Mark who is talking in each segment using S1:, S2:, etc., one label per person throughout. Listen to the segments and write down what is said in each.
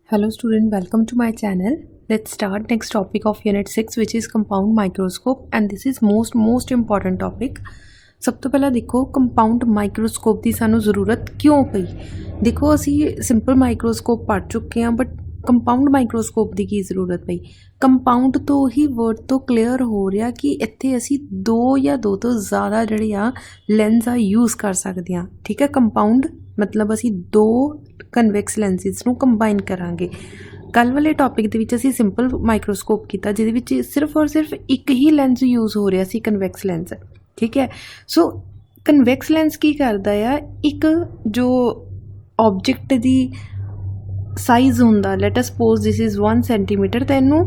S1: Hello student, welcome to my channel. Let's start next topic of unit 6 which is compound microscope and this is most important topic. सब तो पहला देखो compound microscope की सानू ज़रूरत क्यों पई। देखो असी सिंपल माइक्रोस्कोप पढ़ चुके हैं बट कंपाउंड माइक्रोस्कोप की ज़रूरत पई। कंपाउंड तो ही वर्ड तो क्लीयर हो रहा कि इत्थे असी दो या दो तो ज़्यादा जिहड़े आ लेंस आ यूज़ कर सकते हैं। ठीक है, कंपाउंड मतलब असी दो कन्वैक्स लेंसिस नूं कंबाइन करांगे। कल वाले टॉपिक दे विच असी सिंपल माइक्रोस्कोप कीता जिहदे विच सिर्फ और सिर्फ एक ही लेंस यूज़ हो रहा सी, कन्वैक्स लेंस। ठीक है, सो कन्वैक्स लेंस की करदा आ, एक जो ऑब्जेक्ट दी साइज़ हुंदा, let us suppose this is 1 centimetre, तो इनू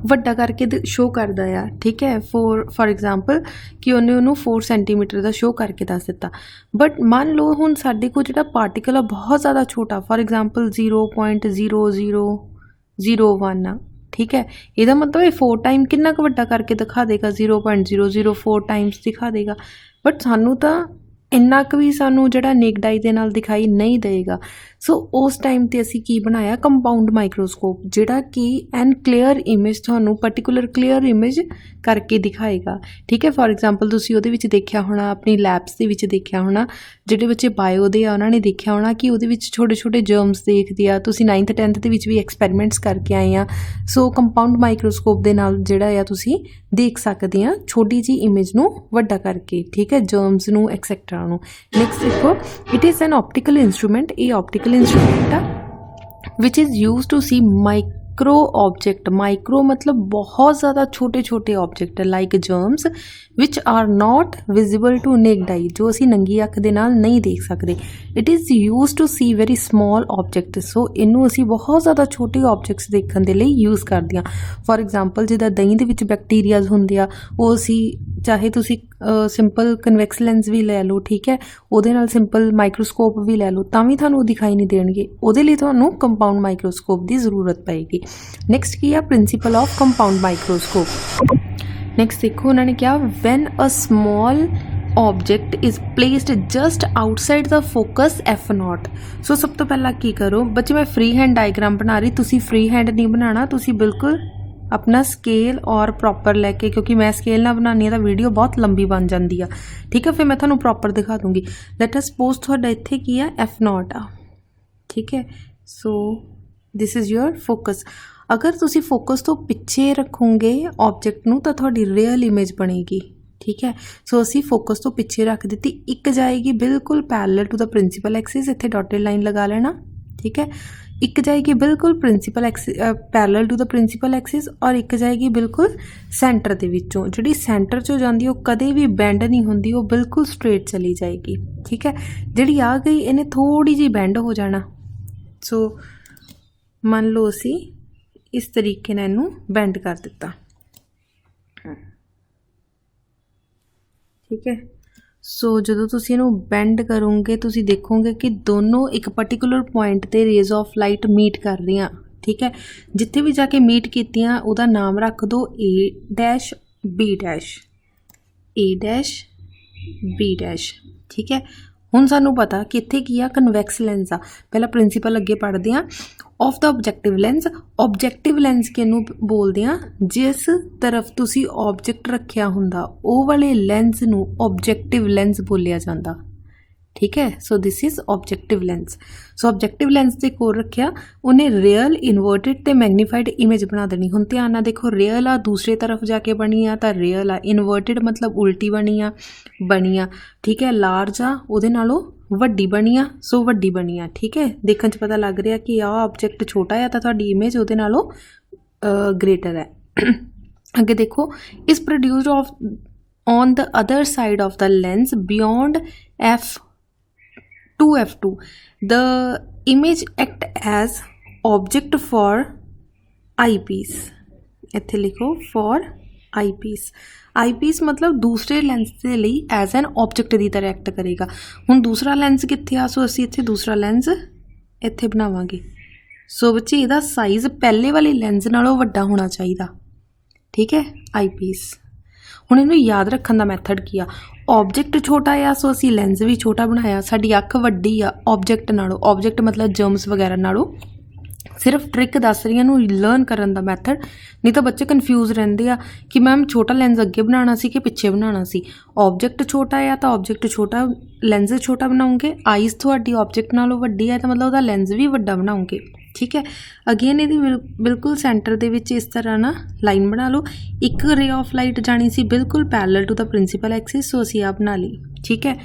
S1: ਵੱਡਾ ਕਰਕੇ शो करदा आ। ठीक है, फॉर एग्जाम्पल कि उन्हें उन्होंने 4 सेंटीमीटर का शो करके दस दिता। बट मान लो हुण साडे कोल जिहड़ा पार्टिकल आ बहुत ज़्यादा छोटा, फॉर एग्जाम्पल 0.0001 आ। ठीक है, ਇਹਦਾ मतलब ये 4 टाइम कितना क ਵੱਡਾ करके दिखा देगा, 0.004 टाइम्स दिखा देगा। बट सानू तो इन्ना क भी सानू जिहड़ा नेकड आई दे नाल दिखाई नहीं देगा। सो उस टाइम ते असी की बनाया कंपाउंड माइक्रोस्कोप, जिहड़ा कि एन क्लीयर इमेज तुहानू पर्टिकुलर क्लीयर इमेज करके दिखाएगा। ठीक है, फॉर एग्जाम्पल तुसी उहदे विच देखिया होना, अपनी लैब्स दे विच देखिया होना, जिहड़े बच्चे बायो दे आ उन्हां ने देखिया होना कि उहदे विच छोटे छोटे जर्म्स देखदे आ। तुसी 9th 10th दे विच भी एक्सपैरीमेंट्स करके आए आ। सो कंपाउंड माइक्रोस्कोप दे नाल जिहड़ा आ तुसी देख सकदे आ छोटी जी इमेज नू वड्डा करके। ठीक है, जर्म्स नू एक्सैक्ट्रा नू। नैक्सट देखो, it is an optical instrument. ये ऑप्टिकल इंस्ट्रूमेंट आ which is use to see micro object. Micro मतलब बहुत ज़्यादा छोटे छोटे object like germs which are not visible to naked eye, जो असी नंगी अख दे नाल नहीं देख सकते। It is use to see very small object. So इनू असी बहुत ज़्यादा छोटे ऑब्जेक्ट्स देखने के लिए यूज़ करते हैं। फॉर एग्जाम्पल जिदा दही दे विच बैक्टीरियाज होंदे आ, वो असी चाहे तुसी सिंपल कन्वैक्स लेंस भी लै लो। ठीक है, ਉਹਦੇ ਨਾਲ सिंपल माइक्रोस्कोप भी लै लो ਤਾਂ भी ਤੁਹਾਨੂੰ दिखाई नहीं देणगे। ਉਹਦੇ ਲਈ ਤੁਹਾਨੂੰ कंपाउंड माइक्रोस्कोप की जरूरत पएगी। नैक्सट की है principal of compound microscope. Next देखो उन्होंने क्या, when a small object is placed just outside the focus F0। सो सब तो पहला की करो बच्चे, मैं फ्री हैंड डायग्राम बना रही, तुसी फ्री हैंड नहीं बनाना, तुसी बिल्कुल अपना स्केल और प्रॉपर लैके, क्योंकि मैं स्केल ना बनानी तो वीडियो बहुत लंबी बन जाती है। ठीक है, फिर मैं थोड़ा प्रॉपर दिखा दूँगी। लेट अस सपोज थोड़ा इत्थे की है F0 आ। ठीक है, so this is your focus. अगर तुसी फोकस तो पिछे रखोगे ऑब्जेक्ट नू तो थोड़ी रियल इमेज बनेगी। ठीक है, सो असी फोकस तो पिछे रख दी, एक जाएगी बिल्कुल parallel to the principal axis, इत्थे डॉटेड लाइन लगा लेना। ठीक है, एक जाएगी बिल्कुल principal axis parallel to the principal axis, और एक जाएगी बिल्कुल सेंटर दे विचों। जिहड़ी सेंटर चों जांदी वो कदे भी बैंड नहीं होंदी, वो बिल्कुल स्ट्रेट चली जाएगी। ठीक है, जिहड़ी आ गई इन्हें थोड़ी जी बैंड हो जाना। सो मान लो असी इस तरीके नाल इनू बैंड कर दिता। ठीक है, सो जो तुसी इनू बैंड करोगे तुसी देखोगे कि दोनों एक पर्टिकुलर पॉइंट ते रेज ऑफ लाइट मीट कर रही। ठीक है, जिथे भी जाके मीट कीतियां उहदा नाम रख दो A dash B dash, A dash B dash. ठीक है, हुण सानू पता कि इत्थे की आ, कन्वैक्स लेंस आ। पहला प्रिंसीपल अगे पढ़ते हैं of the objective lens. Objective lens किनू बोलते हैं, जिस तरफ तुसी ऑब्जेक्ट रखिया हुंदा वो वाले लेंस नू ऑब्जैक्टिव लेंस बोलिया जाता। ठीक है, so this is objective lens. So objective lens के कोल रखिया, उन्हें रियल इनवर्टिड ते मैगनीफाइड इमेज बना देनी। हुण ध्यान नाल देखो, रियल आ दूसरी तरफ जाके बनी आ तो रियल आ, इनवर्टिड मतलब उल्टी बनी आ। ठीक है, लार्ज आ उहदे नालों वड्डी बनी आ, सो वड्डी बनी आ। ठीक है, देखने च पता लग रहा कि आ ऑब्जैक्ट छोटा है तो तुहाडी इमेज उहदे नालों ग्रेटर है। अगे देखो, is produced of on the other side of the lens beyond F2 the image act as object for eyepiece। इत्थे लिखो for eyepiece। eyepiece मतलब दूसरे लेंस के लिए एज एन ऑब्जेक्ट की तरह एक्ट करेगा। हुण दूसरा लेंस कित्थे आ, सो असी इत्थे दूसरा लेंस इत्थे बनावांगे। सो बच्चे इहदा साइज़ पहले वाले लेंस नालों वड्डा होना चाहिए। ठीक है, eyepiece। हुण इहनूं याद रखण दा मैथड की आ, ऑब्जेक्ट छोटा आ सो असी लेंस भी छोटा बनाया, साडी अख वड्डी आ ऑब्जेक्ट नालों। ऑब्जेक्ट मतलब जर्म्स वगैरह नालों सिर्फ ट्रिक दस रही हूँ लर्न करन दा मैथड, नहीं तो बच्चे कन्फ्यूज़ रहंदे आ कि मैम छोटा लेंस अगे बनाना सी कि पिछे बनाना सी। ऑब्जेक्ट छोटा है तो ऑब्जेक्ट छोटा, लेंस छोटा बनाओगे, आईज थोड़ी ऑब्जेक्ट नालों वड्डी है तो मतलब वह लेंस भी वड्डा बनाओगे। ठीक है, अगेन ये बिल्कुल सेंटर दे विच इस तरह ना लाइन बना लो। एक रे ऑफ लाइट जानी सी बिल्कुल parallel to the principal axis, so असीं आ बना ली। ठीक है,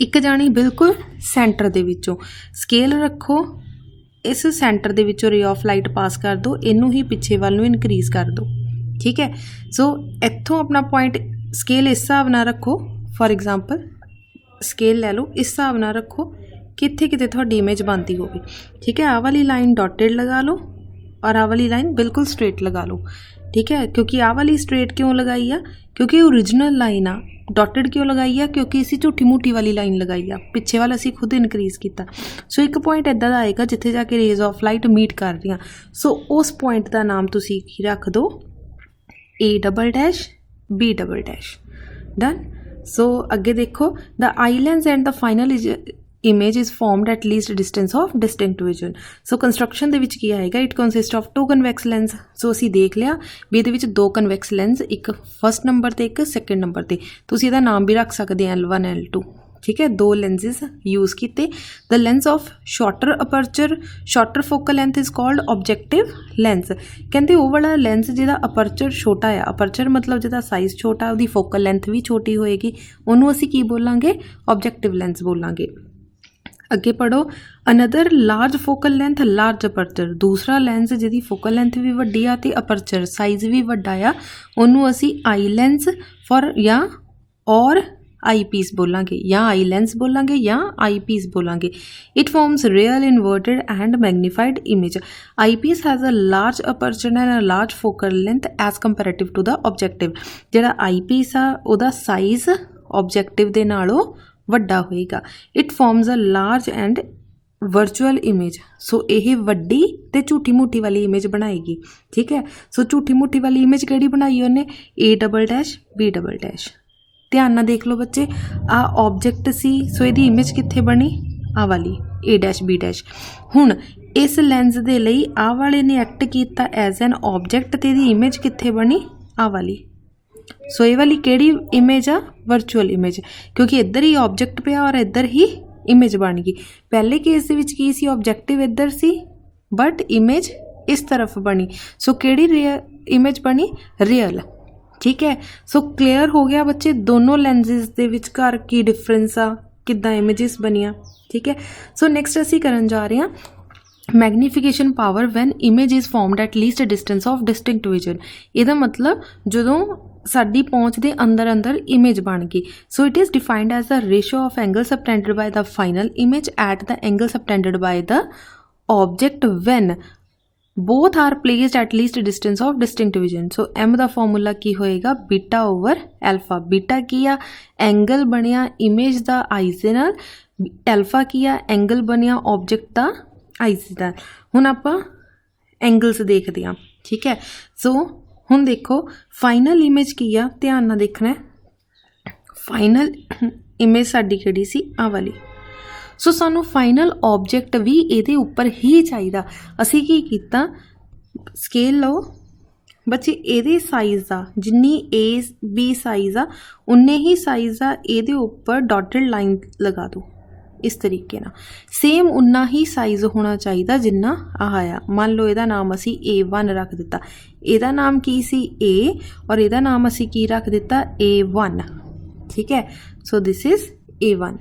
S1: एक जानी बिल्कुल सेंटर दे विचों, स्केल रखो, इस सेंटर दे विचों रे ऑफ लाइट पास कर दो, इनू ही पिछे वाल नूं इनक्रीज कर दो। ठीक है, सो इत्थों अपना पॉइंट स्केल इस हिसाब नाल रखो, फॉर एग्जाम्पल स्केल लै लो, इस हिसाब नाल रखो कित्थे किते तुहाडी इमेज बनती होवे। ठीक है, आ वाली लाइन डॉटेड लगा लो और आ वाली लाइन बिल्कुल स्ट्रेट लगा लो। ठीक है, क्योंकि आ वाली स्ट्रेट क्यों लगाई आ, क्योंकि ओरिजिनल लाइन आ। डॉटेड क्यों लगाई आ, क्योंकि असी झूठी मूठी वाली लाइन लगाई आ, पिछे वाला असी खुद इनक्रीज किया। सो एक पॉइंट इदा दा आएगा जिथे जाके रेज ऑफ लाइट मीट कर रही। सो उस पॉइंट का नाम तुसी की रख दो, A double dash B double dash. Done. So अगे देखो, the eye lens and the final image is formed at least distance of distinct vision। so construction ਦੇ ਵਿੱਚ ਕੀ ਆਏਗਾ, it consists of two convex lens। so ਅਸੀਂ ਦੇਖ ਲਿਆ ਵੀ ਇਹਦੇ ਵਿੱਚ ਦੋ convex lens, ਇੱਕ ਫਸਟ ਨੰਬਰ ਤੇ ਇੱਕ ਸੈਕੰਡ ਨੰਬਰ ਤੇ, ਤੁਸੀਂ ਇਹਦਾ ਨਾਮ ਵੀ ਰੱਖ ਸਕਦੇ ਆ L1 L2। ठीक है, दो lenses यूज़ किए। The lens of shorter aperture shorter focal length is called objective lens. कहते वो वाला लेंस जिहदा अपर्चर छोटा है, अपर्चर मतलब जिहदा साइज़ छोटा है, उसकी फोकल लेंथ भी छोटी होएगी, उन्होंने असीं की बोलांगे, ऑब्जेक्टिव लेंस बोलांगे। अगे पढ़ो, another large focal length large aperture, दूसरा लेंस जिहदी फोकल लेंथ भी वड्डी आ ते अपर्चर साइज़ भी वड्डा आ, उन्होंने असीं आई लेंस फॉर या और आई पीस बोलांगे, या आई लेंस बोलांगे या आई पीस बोलांगे। It forms real inverted and magnified image. Eyepiece has a large aperture and a large focal length as comparative to the objective. जिहड़ा आई पीस आ उहदा size objective दे नालों वड्डा होएगा। It forms a large and virtual image. So यह वड्डी ते झूठी मूठी वाली इमेज बनाएगी। ठीक है, सो झूठी मूठी वाली इमेज किहड़ी बनाई उन्हें, A double dash B double dash. ध्यान नाल देख लो बच्चे, आ ऑब्जेक्ट सी, सो यदी इमेज कित्थे बनी, आ वाली ए डैश बी डैश। हुण इस लेंस दे लई आ वाले ने एक्ट किया एज एन ऑब्जेक्ट, ते इहदी इमेज कित्थे बनी, आ वाली। सो ये वाली किहड़ी इमेज आ, वर्चुअल इमेज, क्योंकि इधर ही ऑब्जेक्ट पिया और इधर ही इमेज बन गई। पहले केस दे विच की सी, ऑब्जेक्टिव इधर सी बट इमेज इस तरफ बनी। सो किहड़ी इमेज बनी, रियल। ठीक है, सो क्लीयर हो गया बच्चे, दोनों लेंसिस दे विचकार की डिफरेंस आ, किद्दां इमेजिस बनिया। ठीक है, सो नैक्सट असीं करन जा रहे हैं magnification power when image is formed at least distance of distinct vision. ਇਹਦਾ मतलब ਜਦੋਂ ਸਾਡੀ ਪਹੁੰਚ ਦੇ ਅੰਦਰ ਅੰਦਰ ਇਮੇਜ ਬਣ ਗਈ। So it is defined as the ratio of angle subtended by the final image at the angle subtended by the object when both are placed at least distance of distinct vision. So M का formula की होएगा, beta over alpha. Beta की आ angle बनया image का eyes दे नाल, alpha की आ एंगल बनया ऑब्जेक्ट का आइज दे नाल। हुण आपां एंगल्स देखते हैं। ठीक है, सो हुण देखो फाइनल इमेज की आ, ध्यान नाल देखना है। फाइनल इमेज साडी किहड़ी सी, आ वाली। सो सानू फाइनल ऑब्जेक्ट भी ये उपर ही चाहिए। असी की कीता, स्केल लो बच्चे, ये साइज़ आ जिन्नी ए बी साइज़ आ उन्ने ही साइज़ आ ये उपर डॉटेड लाइन लगा दो इस तरीके ना। सेम उन्ना ही साइज़ होना चाहिए जिन्ना आया। मान लो यदा नाम असी A1 रख दिता, यदा नाम की सी A और यदा नाम असी की रख दिता A1। ठीक है, so this is A1।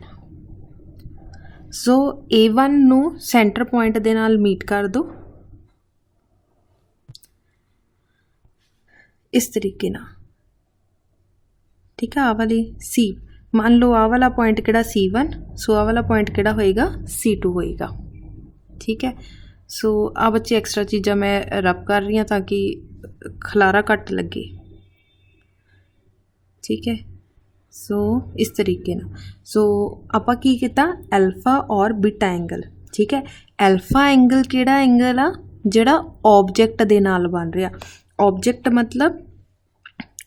S1: So A1 नू सेंटर पॉइंट दे नाल मीट कर दो इस तरीके ना। ठीक है, आ वाली C, मान लो आ वाला पॉइंट किहड़ा C1, सो आ वाला पॉइंट किहड़ा होएगा C2 होएगा। ठीक है, सो आ बच्चे एक्स्ट्रा चीज़ां मैं रब कर रही हूँ ताकि खलारा घट लगे। ठीक है, सो इस तरीके ना। सो आपां की कीता, एल्फा और बीटा एंगल। ठीक है, एल्फा एंगल किहड़ा एंगल आ, जिहड़ा ऑब्जेक्ट दे नाल बन रहा। ऑब्जेक्ट मतलब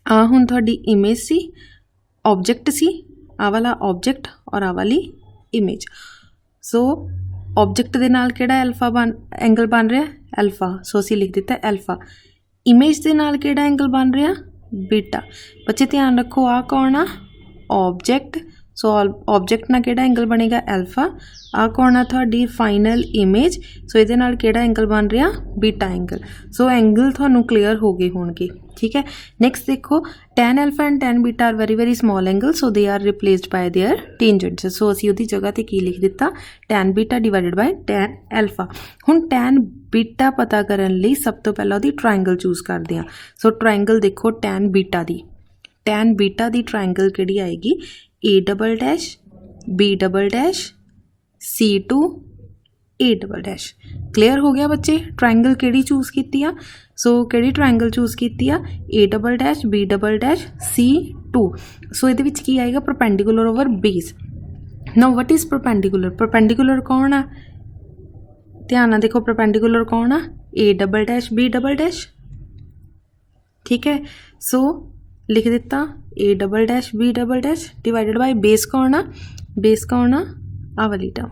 S1: आ हुण तुहाडी इमेज सी, ऑब्जेक्ट सी, आ वाला ऑब्जेक्ट और आ वाली इमेज। सो ऑब्जेक्ट दे नाल किहड़ा एल्फा एंगल बन रहा एल्फा, सो असीं लिख दिता एल्फा। इमेज दे नाल किहड़ा एंगल बन रहा बीटा। बच्चे ध्यान रखो आ कौन आ ऑब्जेक्ट, सो ऑब्जेक्ट नाल किहड़ा एंगल बनेगा एल्फा। आ कौन आ तुहाडी फाइनल इमेज, सो इहदे नाल किहड़ा एंगल बन रहा बीटा एंगल। सो एंगल तुहानू क्लीयर हो गए होणगे, ठीक है। नैक्सट देखो tan alpha and tan beta are very very small angle, so they are replaced by their tangents. So असीं उहदी जगह ते की लिख दिता tan beta divided by tan alpha. हुण टैन बीटा पता करन लई सब तो पहला उहदी ट्रायंगल चूज करदे हां। सो ट्रायंगल देखो टैन बीटा दी ट्रायंगल किहड़ी आएगी A double dash B double dash C2 A double dash. Clear हो गया बच्चे। ट्रायंगल किहड़ी चूज कीती आ, सो किहड़ी ट्रायंगल चूज कीती आ A double dash B double dash C2। सो इहदे विच की आएगा perpendicular over base. Now what is perpendicular, perpendicular कौन आ, ध्यान नाल देखो परपेंडिकुलर कौन आ A double dash B double dash, ठीक है। सो लिख दिता A double dash B double dash divided by base कौन आ आ वाली टर्म,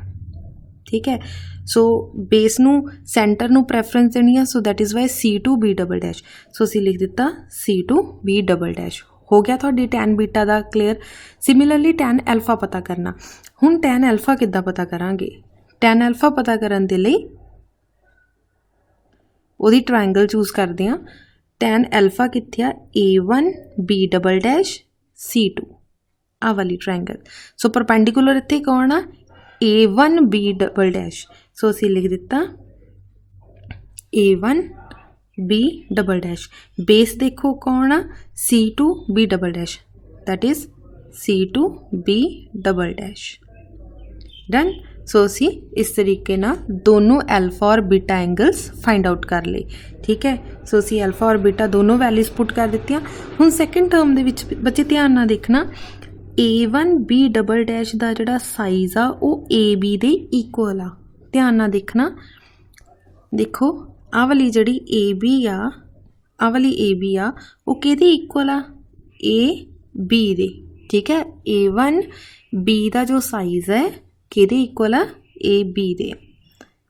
S1: ठीक है। सो बेस नू सेंटर नू प्रेफरेंस देनी है, so that is Y C2 B double dash. So असीं लिख दिता C2 B डबल डैश। हो गया तुहाडी टैन बीटा दा क्लीयर। सिमिलरली टैन एल्फा पता करना। हुण टैन एल्फा किद्दां पता करांगे, टैन एल्फा पता करन दे लई उहदी ट्रायंगल चूज करदे हां। टैन एल्फा कित्थे आ A1 B double dash C2 आ वाली ट्रायंगल। सो परपेंडिकुलर इत्थे कौन आ A1 B double dash. So असीं लिख दिता A1 B double dash. Base देखो कौन आ C2 B double dash, that is C2 B double dash. Done. So असी इस तरीके ना दोनों एल्फा और बीटा एंगल्स फाइंड आउट कर ले, ठीक है। सो असी एल्फा और बीटा दोनों वैल्यूज पुट कर दित्तियां। हुण सैकेंड टर्म दे विच बच्चे ध्यान नाल देखना A1 B डबल डैश दा जिहड़ा साइज़ आ वो AB दे इक्वल आ। ध्यान नाल देखना, देखो आ वाली जिहड़ी AB आ वाली AB आ वो किहदे इक्वल आ AB दे, ठीक है। A1 B दा जो साइज़ है किहदे इक्वल आ AB दे।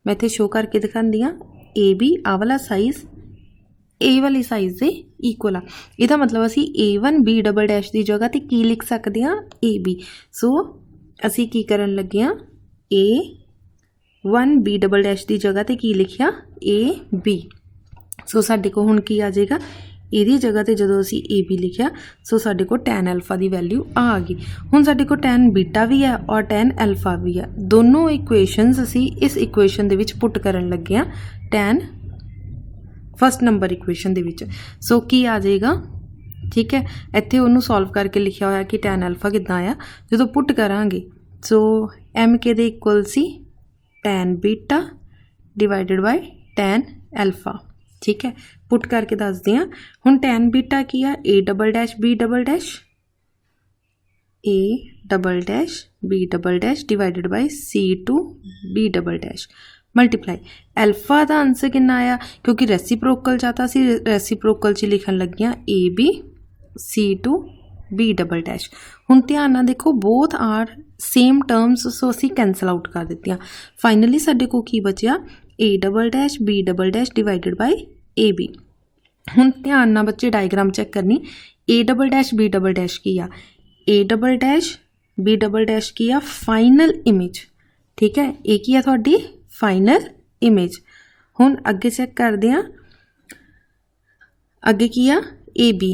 S1: मैं इत्थे शो करके दिखांदी हां AB आ वाला साइज़ ए वाली साइज़ दे इक्वल आ। इहदा मतलब असी A1 B डबल डैश की जगह ते की लिख सकते हैं AB। सो असी की करन लगे हां A1 B डबल डैश की जगह ते की लिखिया AB। सो साडे को हुण की आ जाएगा इहदी जगह ते जदों असी AB लिखिया, सो साडे को टैन एल्फा की वैल्यू आ गई। हुण साडे को टैन बीटा भी है और टैन एल्फा भी है। दोनों इक्वेशनस असी इस इक्वेशन दे विच पुट करन लगे हां टैन फस्ट नंबर इक्वेशन दे विच। सो की आ जाएगा, ठीक है। इत्थे उन्होंने सॉल्व करके लिखा होया कि टैन एल्फा किद्दां आया जो पुट करांगे। सो एम के दे equal C tan beta divided by tan alpha, ठीक है। पुट करके दसदे हां। हुण टैन बीटा की आ A double dash B double dash, A double dash B double dash divided bye C2 B double dash multiply alpha का answer कितना आया, क्योंकि रेसिप्रोकल चाहता सी रेसिप्रोकल च लिखन लगियां AB C2 B double dash. हुण ध्यान नाल देखो बोथ आर सेम टर्म्स, सो असी कैंसल आउट कर दित्तियां। फाइनली साडे को की बचिया A double dash B double dash divided by AB। हुण ध्यान नाल बच्चे डायग्राम चेक करनी। A double dash B double dash की आ A double dash B double dash की आ फाइनल इमेज, ठीक है। ए की आ तुहाडी फाइनल इमेज। हुण अगे चेक करते हैं अगे की आ AB,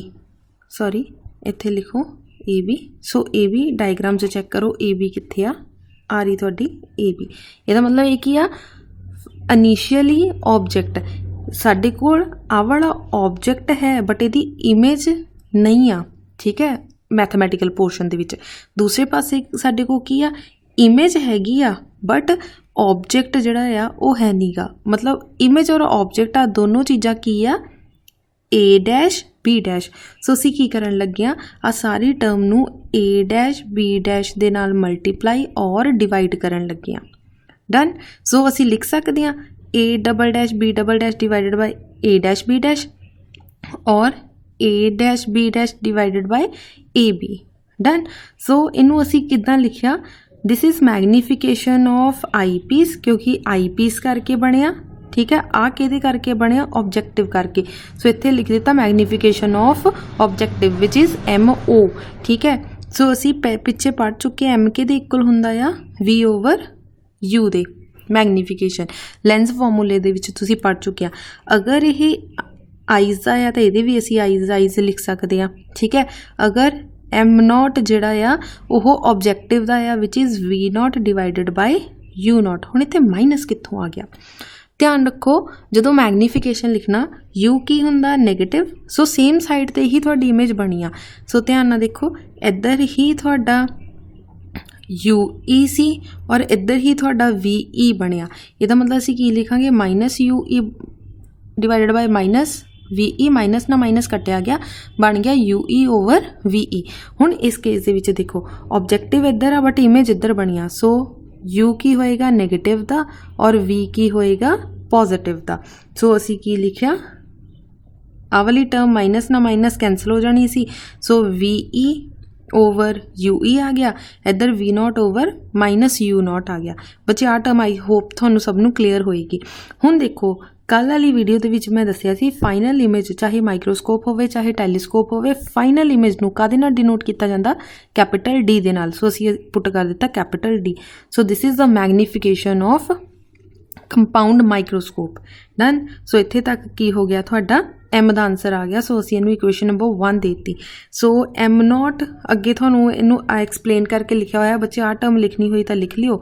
S1: सॉरी इत्थे लिखो AB। सो AB डायग्राम से चेक करो AB कित्थे आ रही तुहाडी AB। इहदा मतलब ये की आ इनिशियली ऑब्जेक्ट साडे कोल आ वाला ऑब्जेक्ट है बट इहदी इमेज नहीं आ, ठीक है, मैथमैटिकल पोर्शन दे विच। दूसरे पासे साडे को की आ इमेज हैगी आ बट ऑब्जेक्ट जिहड़ा आ वो है नहीं गा। मतलब इमेज और ऑब्जेक्ट आ दोनों चीज़ां की आ A dash B dash. So असीं की करन लगे आ सारी टर्म नू A डैश B डैश दे नाल मल्टीप्लाई और डिवाइड करन लगे आ। डन। सो असीं लिख सकते हैं A double dash B double dash divided by A dash B dash और A dash B dash divided by AB। Done. So इनू असीं किद्दां लिखिया, this is magnification of eyepiece, क्योंकि आई पीस करके बनया, ठीक है। आ किहदे करके बनया, ऑब्जेक्टिव करके। सो इत्थे लिख दिता magnification of objective which is MO, ठीक है। सो असी पिछे पढ़ चुके M किहदे इक्वल हुंदा आ, V/U दे मैगनीफिकेशन लेंस फॉर्मूले दे विच तुसीं पढ़ चुके आ। अगर ये आइज़ दा आ तो इहदे भी असी आइज़ लिख सकते हैं, ठीक है। अगर M0 जिहड़ा आ वो ऑब्जेक्टिव दा आ which is V0 divided by U0। हुण इत्थे माइनस कित्थों आ गया, ध्यान रखो जो मैगनीफिकेशन लिखना U की हुंदा नेगेटिव, सो सेम साइड ते ही तुहाडी इमेज बनी आ। सो ध्यान नाल देखो इधर ही तुहाडा UE सी और इधर ही तुहाडा VE बनिया। इहदा मतलब असीं की लिखांगे -UE divided by -VE, minus ना माइनस कटिया गया, बन गया UE/VE। हुण इस केस दे विच देखो ऑब्जेक्टिव इधर आ बट इमेज इधर बनी आ। सो U की होएगा नेगेटिव दा और V की होएगा पॉजिटिव दा। सो असी की लिखिया, आ वाली टर्म माइनस ना माइनस कैंसल हो जानी सी। सो VE/UE आ गया, इधर V0/-U0 आ गया। बच्चे आ टर्म आई होप तुहानू सब नू क्लीयर होएगी। हुण देखो कल वाली वीडियो दे विच मैं दस्सिया सी फाइनल इमेज चाहे माइक्रोस्कोप होवे चाहे टैलीस्कोप होवे, फाइनल इमेज नू कादे नाल डिनोट किया जाता, कैपिटल D दे नाल। सो असीं पुट कर दिता capital D। So this is the magnification of compound microscope. Done. So इत्थे तक की हो गया तुहाडा M का आंसर आ गया। सो असीं इनू इक्वेशन नंबर 1 देती। सो M0 अगे तुहानू इनू एक्सप्लेन करके लिखा होया, बच्चे आ टर्म लिखनी हुई तो लिख लियो,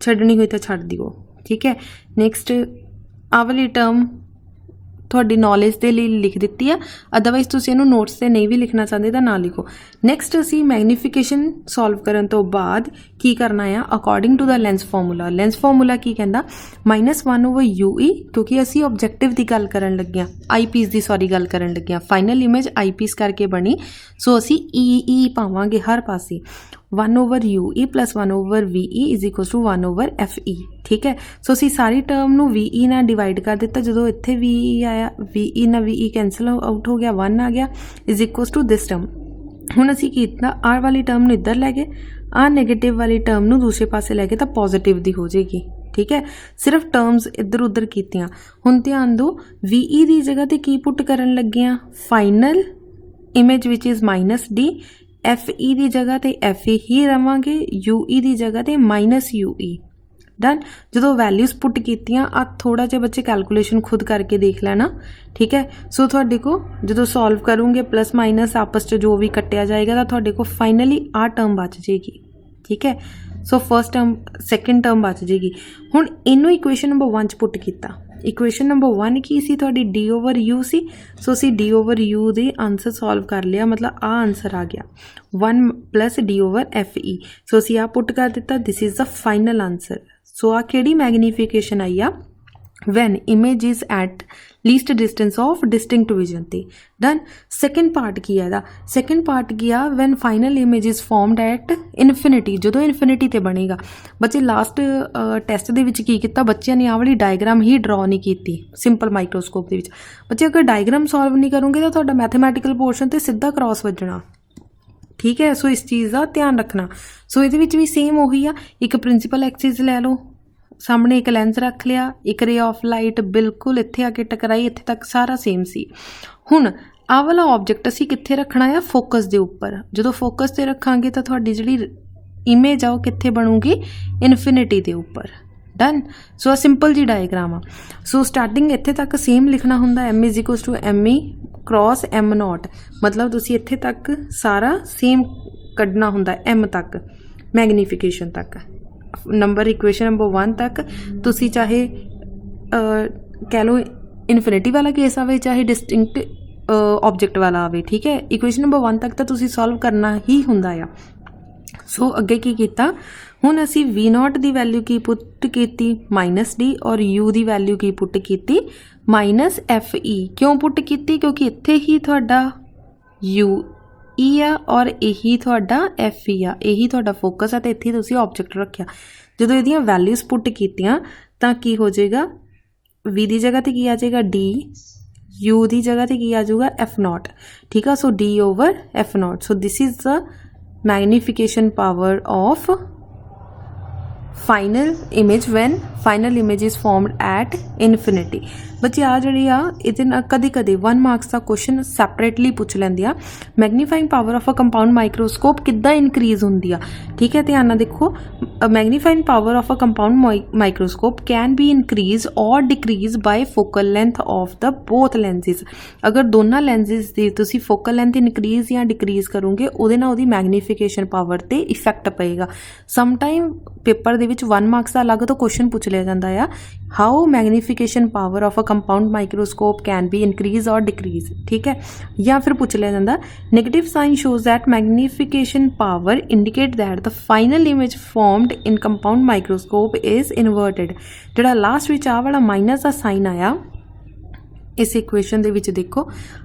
S1: छड्डनी हुई तो छड्ड दिओ, ठीक है। नैक्सट आ वाली टर्म थोड़ी नॉलेज के लिए लिख दी है, अदरवाइज तुसीं इहनूं नोट्स से नहीं भी लिखना चाहते तो ना लिखो। नैक्सट असी मैगनीफिकेशन सॉल्व करन तो बाद की करना है, according to the lens formula. Lens formula की कहता -1/UE, क्योंकि असी ऑब्जेक्टिव की गल करन लगे हाँ, आई पीस की सॉरी गल करन लगे हाँ। फाइनल इमेज आई पीस करके बनी, सो असी ई पावांगे हर पासे। 1/UE + 1/VE is equal to 1/FE, ठीक है। सो असी सारी टर्म नू VE ना डिवाइड कर दिता, जो इत्थे VE आया VE ना VE कैंसल आउट हो गया, 1 आ गया is equal to this term. हुण असी कीता आ वाली टर्म नू इधर लै गए, आ नैगेटिव वाली टर्म नू दूसरे पासे लै गए तो पॉजिटिव दी हो जाएगी, ठीक है। सिर्फ टर्म्स इधर उधर कीतियां। हुण ध्यान दो VE की जगह ते की पुट करन लगे हाँ, final image which is -D। FE की जगह ते FE ही रवांगे, UE की जगह ते -UE। डन। जो वैल्यूज़ पुट कीतियां, आ थोड़ा जिहा बच्चे कैलकुलेशन खुद करके देख लेना, ठीक है। सो तुहाडे को जो सॉल्व करोगे प्लस माइनस आपस च जो भी कटिया जाएगा तो तुहाडे को फाइनली आ टर्म बच जाएगी, ठीक है। So first term second term बच जाएगी। हुण इनू इक्वेशन नंबर 1 च पुट किया। इक्वेशन नंबर 1 की सी तुहाडी D/U सी। सो असी D/U दे आंसर सॉल्व कर लिया, मतलब आ आंसर आ गया 1 + D/FE। सो असी आ पुट कर दिता, this is the final answer. So आ केड़ी मैगनीफिकेशन आई आ, when image is at least distance of distinct vision ते। डन। सेकेंड पार्ट की है, सेकेंड पार्ट की आ when final image is formed at infinity, जो इन्फिनिटी ते बनेगा। बच्चे लास्ट टेस्ट दे विच की किया, बच्चों ने आ वाली डायग्राम ही ड्रॉ नहीं की सिंपल माइक्रोस्कोप दे विच। बच्चे अगर डायग्राम सॉल्व नहीं करोगे तो तुहाडा मैथमैटिकल पोर्शन ते सीधा क्रॉस वजना, ठीक है। सो इस चीज़ का ध्यान रखना। सो ये भी सेम उही आ, एक प्रिंसीपल एक्सिस लै लो, सामने एक लेंस रख लिया, एक रे ऑफ लाइट बिल्कुल इत्थे आके टकराई, इत्थे तक सारा सेम सी। हुण आ वाला ऑब्जेक्ट असी कित्थे रखना है, फोकस दे उपर। जो फोकस ते रखांगे तो तुहाडी जिहड़ी इमेज आ वो कित्थे बनूगी, इन्फिनिटी दे उपर। डन। सो सिंपल जी डायग्राम आ। सो स्टार्टिंग इत्थे तक सेम लिखना हुंदा, M = ME क्रॉस M0, मतलब तुसी इत्थे तक सारा सेम कढ़ना हुंदा, M तक मैगनीफिकेशन तक नंबर इक्वेशन नंबर 1 तक। तुसी चाहे कह लो इन्फिनिटी वाला केस आवे चाहे डिस्टिंक्ट ऑब्जेक्ट वाला आवे, ठीक है। इक्वेशन नंबर 1 तक तो तुसी सॉल्व करना ही हुंदा आ। सो अगे की कीता, हुण असी V0 की वैल्यू की पुट की -D और U की वैल्यू की पुट की -FE। क्यों पुट की, क्योंकि इत्थे ही तुहाडा UE आ और यही तुहाडा FE आ, यही तुहाडा फोकस है, तो इत्थे तुसी ऑब्जेक्ट रखिया। जो इहदियां वैल्यूज़ पुट कीतियां तां की हो जाएगा, V की जगह ते की आ जाएगा D, U की जगह ते की आ जाऊगा F0, ठीक है। So D/F0। So this is the magnification power of final image when final image is formed at infinity. ਬੱਚੇ ਆ ਜਿਹੜੀ ਆ ਇਹਦੇ ਨਾਲ ਕਦੇ ਕਦੇ 1 ਮਾਰਕਸ ਦਾ ਕੁਐਸਚਨ ਸੈਪਰੇਟਲੀ ਪੁੱਛ ਲੈਂਦੇ ਆ। Magnifying power of a compound microscope ਕਿੱਦਾਂ ਇਨਕਰੀਜ਼ ਹੁੰਦੀ ਆ, ਠੀਕ ਹੈ, ਧਿਆਨ ਨਾਲ ਦੇਖੋ। Magnifying power of a compound microscope can be increase ਔਰ decrease by focal length of the both lenses. ਅਗਰ ਦੋਨਾਂ ਲੈਂਸਿਸ ਦੀ ਤੁਸੀਂ ਫੋਕਲ ਲੈਂਥ ਇਨਕਰੀਜ਼ ਜਾਂ ਡਿਕਰੀਜ਼ ਕਰੋਗੇ ਉਹਦੇ ਨਾਲ ਉਹਦੀ ਮੈਗਨੀਫਿਕੇਸ਼ਨ ਪਾਵਰ 'ਤੇ ਇਫੈਕਟ ਪਏਗਾ। ਸਮ ਟਾਈਮ ਪੇਪਰ ਦੇ ਵਿੱਚ 1 ਮਾਰਕਸ ਦਾ ਅਲੱਗ ਤੋਂ ਕੁਐਸਚਨ ਪੁੱਛ ਲਿਆ ਜਾਂਦਾ ਆ, how magnification power of a compound microscope can be increase ਔਰ ਡਿਕਰੀਜ਼, ਠੀਕ ਹੈ। ਜਾਂ ਫਿਰ ਪੁੱਛ ਲਿਆ ਜਾਂਦਾ negative sign shows that magnification power indicate that the final image formed in compound microscope is inverted. ਜਿਹੜਾ ਲਾਸਟ ਵਿੱਚ ਆਹ ਵਾਲਾ ਮਾਈਨਸ ਦਾ ਸਾਈਨ ਆਇਆ ਇਸ ਇਕੁਏਸ਼ਨ ਦੇ ਵਿੱਚ ਦੇਖੋ,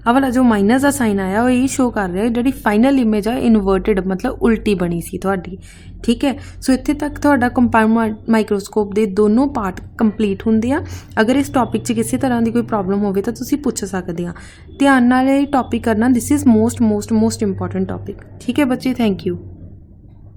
S1: ਆਹ ਵਾਲਾ ਜੋ ਮਾਈਨਸ ਦਾ ਸਾਈਨ ਆਇਆ ਉਹ ਇਹ ਸ਼ੋ ਕਰ ਰਿਹਾ ਜਿਹੜੀ ਫਾਈਨਲ ਇਮੇਜ ਆ ਇਨਵਰਟਿਡ ਮਤਲਬ ਉਲਟੀ ਬਣੀ ਸੀ ਤੁਹਾਡੀ, ਠੀਕ ਹੈ। ਸੋ ਇੱਥੇ ਤੱਕ ਤੁਹਾਡਾ ਕੰਪਾਊਂਡ ਮਾਈਕਰੋਸਕੋਪ ਦੇ ਦੋਨੋਂ ਪਾਰਟ ਕੰਪਲੀਟ ਹੁੰਦੇ ਆ। ਅਗਰ ਇਸ ਟੌਪਿਕ 'ਚ ਕਿਸੇ ਤਰ੍ਹਾਂ ਦੀ ਕੋਈ ਪ੍ਰੋਬਲਮ ਹੋਵੇ ਤਾਂ ਤੁਸੀਂ ਪੁੱਛ ਸਕਦੇ ਆ। ਧਿਆਨ ਨਾਲ ਇਹ ਟੌਪਿਕ ਕਰਨਾ, this is most important topic, ਠੀਕ ਹੈ ਬੱਚੇ। Thank you.